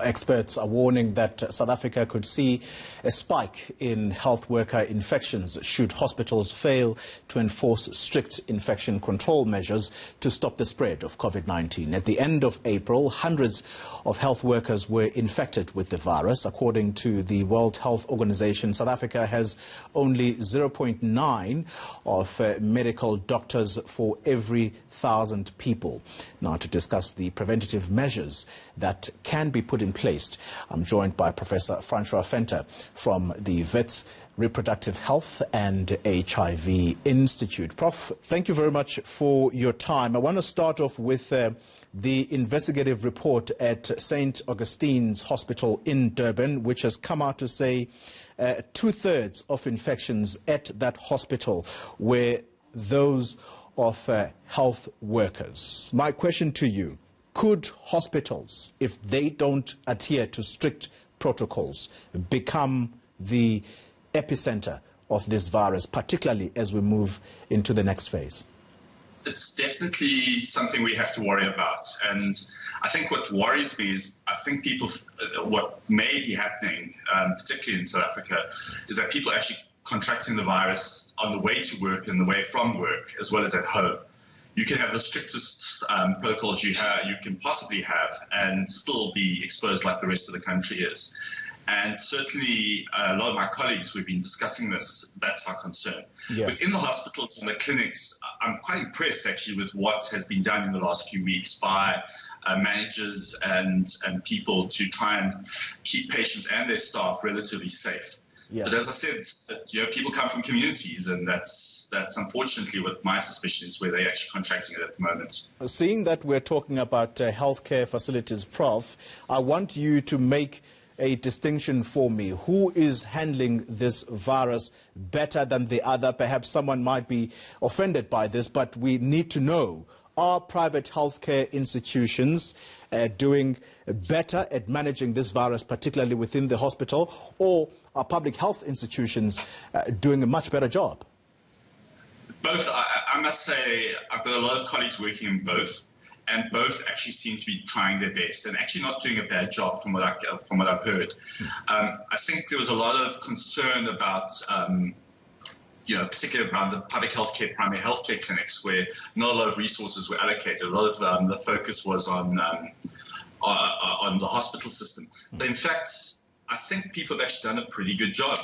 Now, experts are warning that South Africa could see a spike in health worker infections should hospitals fail to enforce strict infection control measures to stop the spread of COVID-19. At the end of April, hundreds of health workers were infected with the virus. According to the World Health Organization, South Africa has only 0.9 of medical doctors for every 1,000 people. Now, to discuss the preventative measures that can be put in place, I'm joined by Professor Francois Venter from the Wits Reproductive Health and HIV Institute. Prof, thank you very much for your time. I want to start off with the investigative report at St. Augustine's Hospital in Durban, which has come out to say two-thirds of infections at that hospital were those of health workers. My question to you, could hospitals, if they don't adhere to strict protocols, become the epicenter of this virus, particularly as we move into the next phase? It's definitely something we have to worry about. And I think what worries me is what may be happening, particularly in South Africa, is that people are actually contracting the virus on the way to work and the way from work, as well as at home. You can have the strictest protocols you can possibly have and still be exposed like the rest of the country is. And certainly a lot of my colleagues who've been discussing this, that's our concern. Yeah. Within the hospitals and the clinics, I'm quite impressed actually with what has been done in the last few weeks by managers and people to try and keep patients and their staff relatively safe. Yeah. But as I said, people come from communities, and that's unfortunately what my suspicion is, where they're actually contracting it at the moment. Seeing that we're talking about healthcare facilities, Prof, I want you to make a distinction for me. Who is handling this virus better than the other? Perhaps someone might be offended by this, but we need to know, are private healthcare institutions doing better at managing this virus, particularly within the hospital, or are public health institutions doing a much better job? Both. I must say, I've got a lot of colleagues working in both, and both actually seem to be trying their best and actually not doing a bad job from what I've heard. I think there was a lot of concern about particularly around the public healthcare, primary healthcare clinics, where not a lot of resources were allocated. A lot of the focus was on the hospital system. But in fact, I think people have actually done a pretty good job.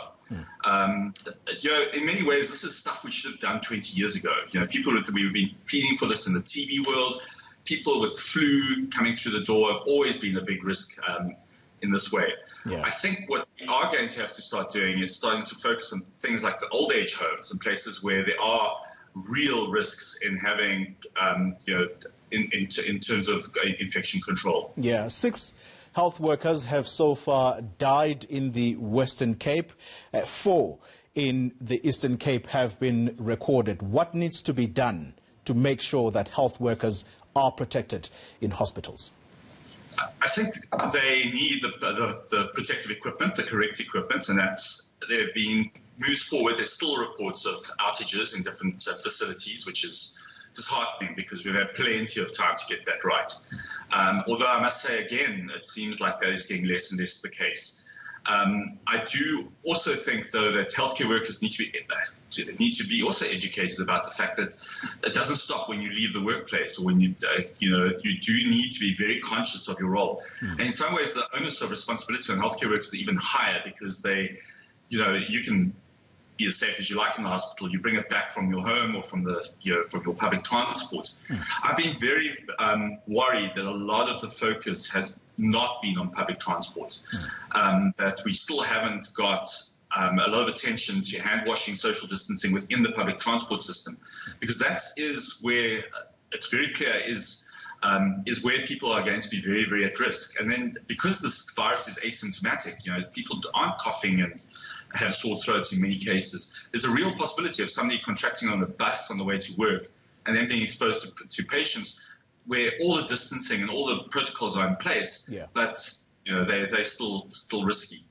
In many ways, this is stuff we should have done 20 years ago. We've been pleading for this in the TB world. People with flu coming through the door have always been a big risk in this way. Yeah. I think what we are going to have to start doing is starting to focus on things like the old age homes and places where there are real risks in having, in terms of infection control. Yeah, 6 health workers have so far died in the Western Cape. 4 in the Eastern Cape have been recorded. What needs to be done to make sure that health workers are protected in hospitals? I think they need the protective equipment, the correct equipment, and there have been moves forward. There's still reports of outages in different facilities, which is disheartening because we've had plenty of time to get that right. Although I must say again, it seems like that is getting less and less the case. I do also think, though, that healthcare workers need to be also educated about the fact that it doesn't stop when you leave the workplace, or when you do need to be very conscious of your role. And in some ways, the onus of responsibility on healthcare workers is even higher because you can be as safe as you like in the hospital. You bring it back from your home or from your public transport. I've been very worried that a lot of the focus has not been on public transport, that we still haven't got a lot of attention to hand washing, social distancing within the public transport system, because that is where it's very clear is where people are going to be very, very at risk. And then because this virus is asymptomatic, people aren't coughing and have sore throats in many cases. There's a real possibility of somebody contracting on a bus on the way to work and then being exposed to patients where all the distancing and all the protocols are in place, but they're still risky.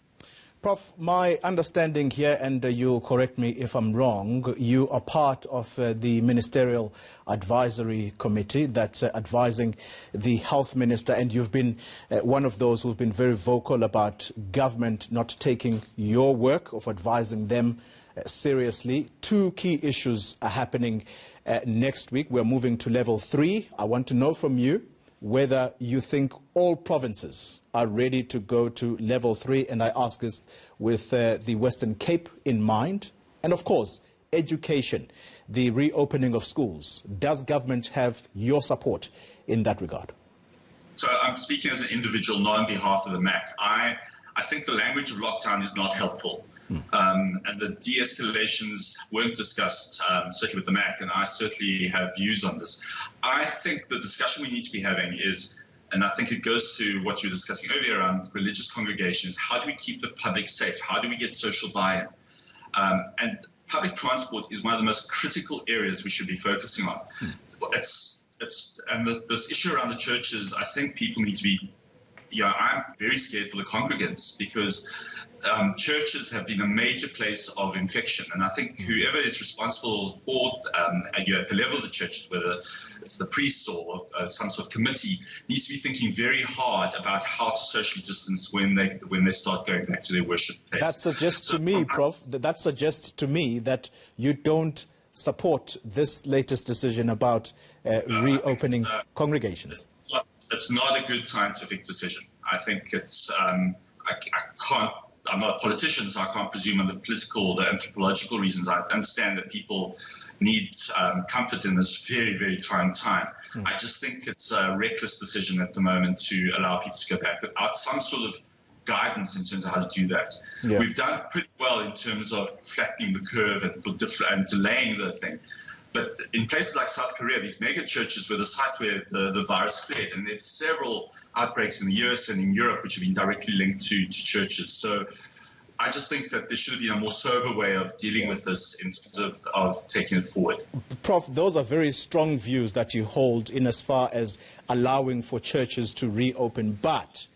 Prof, my understanding here, and you'll correct me if I'm wrong, you are part of the Ministerial Advisory Committee that's advising the Health Minister, and you've been one of those who've been very vocal about government not taking your work of advising them seriously. Two key issues are happening next week. We're moving to level 3. I want to know from you whether you think all provinces are ready to go to level 3, and I ask this with the Western Cape in mind. And of course, education, the reopening of schools. Does government have your support in that regard? So I'm speaking as an individual, not on behalf of the MAC. I think the language of lockdown is not helpful. And the de-escalations weren't discussed, certainly with the MAC, and I certainly have views on this. I think the discussion we need to be having is, and I think it goes to what you were discussing earlier around religious congregations, how do we keep the public safe? How do we get social buy-in? And public transport is one of the most critical areas we should be focusing on. And this issue around the churches, I think people need to be, I'm very scared for the congregants because churches have been a major place of infection. And I think whoever is responsible for, at the level of the church, whether it's the priests or some sort of committee, needs to be thinking very hard about how to socially distance when they start going back to their worship place. That suggests to me, Prof, that suggests to me that you don't support this latest decision about reopening congregations. It's not a good scientific decision. I think it's, I'm not a politician, so I can't presume on the political or the anthropological reasons. I understand that people need comfort in this very, very trying time. I just think it's a reckless decision at the moment to allow people to go back without some sort of guidance in terms of how to do that. Yeah. We've done pretty well in terms of flattening the curve and delaying the thing. But in places like South Korea, these mega churches were the site where the virus fled. And there's several outbreaks in the US and in Europe which have been directly linked to churches. So I just think that there should have been a more sober way of dealing with this in terms of taking it forward. Prof, those are very strong views that you hold in as far as allowing for churches to reopen. But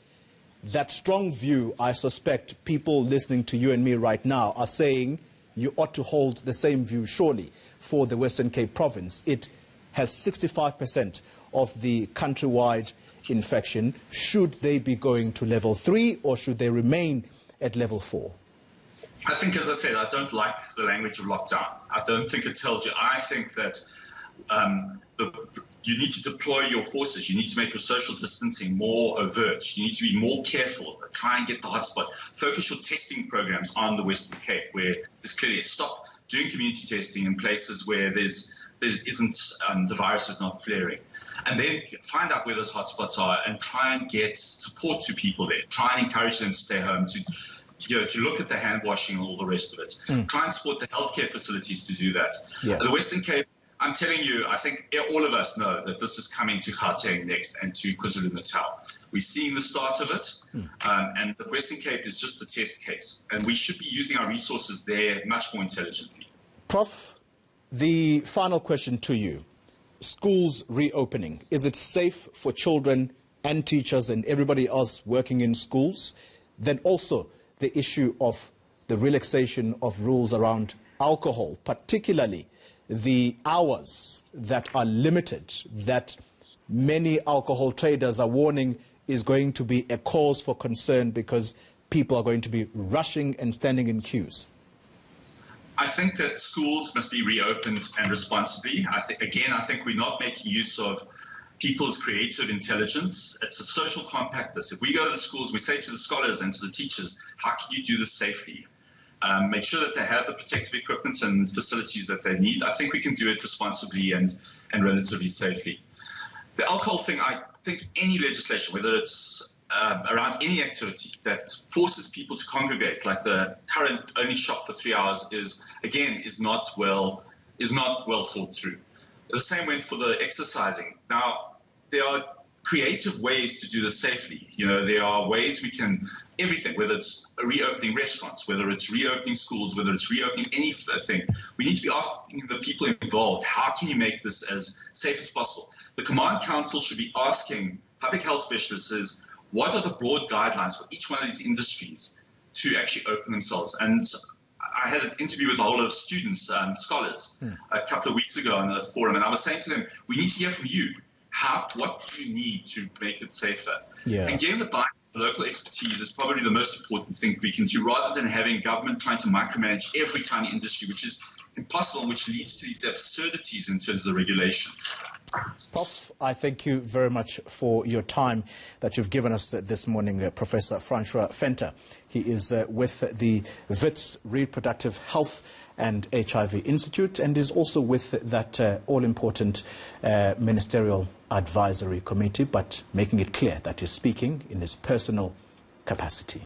that strong view, I suspect people listening to you and me right now are saying you ought to hold the same view, surely, for the Western Cape province. It has 65% of the countrywide infection. Should they be going to level 3 or should they remain at level 4? I think, as I said, I don't like the language of lockdown. I don't think it tells you. I think that you need to deploy your forces. You need to make your social distancing more overt. You need to be more careful. Try and get the hotspot. Focus your testing programs on the Western Cape, where there's clearly stop doing community testing in places where there isn't the virus is not flaring, and then find out where those hotspots are and try and get support to people there. Try and encourage them to stay home, to look at the hand washing and all the rest of it. Try and support the healthcare facilities to do that. The Western Cape, I'm telling you, I think all of us know that this is coming to Gauteng next and to KwaZulu-Natal. We're seeing the start of it, and the Western Cape is just the test case, and we should be using our resources there much more intelligently. Prof, the final question to you. Schools reopening, is it safe for children and teachers and everybody else working in schools? Then also the issue of the relaxation of rules around alcohol, particularly the hours that are limited, that many alcohol traders are warning is going to be a cause for concern because people are going to be rushing and standing in queues. I think that schools must be reopened and responsibly. I think we're not making use of people's creative intelligence. It's a social compact. If we go to the schools, we say to the scholars and to the teachers, how can you do this safely? Make sure that they have the protective equipment and facilities that they need. I think we can do it responsibly and relatively safely. The alcohol thing, I think any legislation, whether it's around any activity that forces people to congregate, like the current only shop for 3 hours, is not well thought through. The same went for the exercising. Now, there are creative ways to do this safely. There are ways we can, everything, whether it's reopening restaurants, whether it's reopening schools, whether it's reopening anything, we need to be asking the people involved, how can you make this as safe as possible? The Command Council should be asking public health specialists, what are the broad guidelines for each one of these industries to actually open themselves. And I had an interview with a whole lot of students, scholars, a couple of weeks ago on a forum, and I was saying to them, we need to hear from you. What do you need to make it safer? Yeah. And getting the buy-in of local expertise is probably the most important thing we can do, rather than having government trying to micromanage every tiny industry, which is impossible, which leads to these absurdities in terms of the regulations. Prof, I thank you very much for your time that you've given us this morning, Professor Francois Venter. He is with the WITS Reproductive Health and HIV Institute, and is also with that all-important Ministerial Advisory Committee, but making it clear that he's speaking in his personal capacity.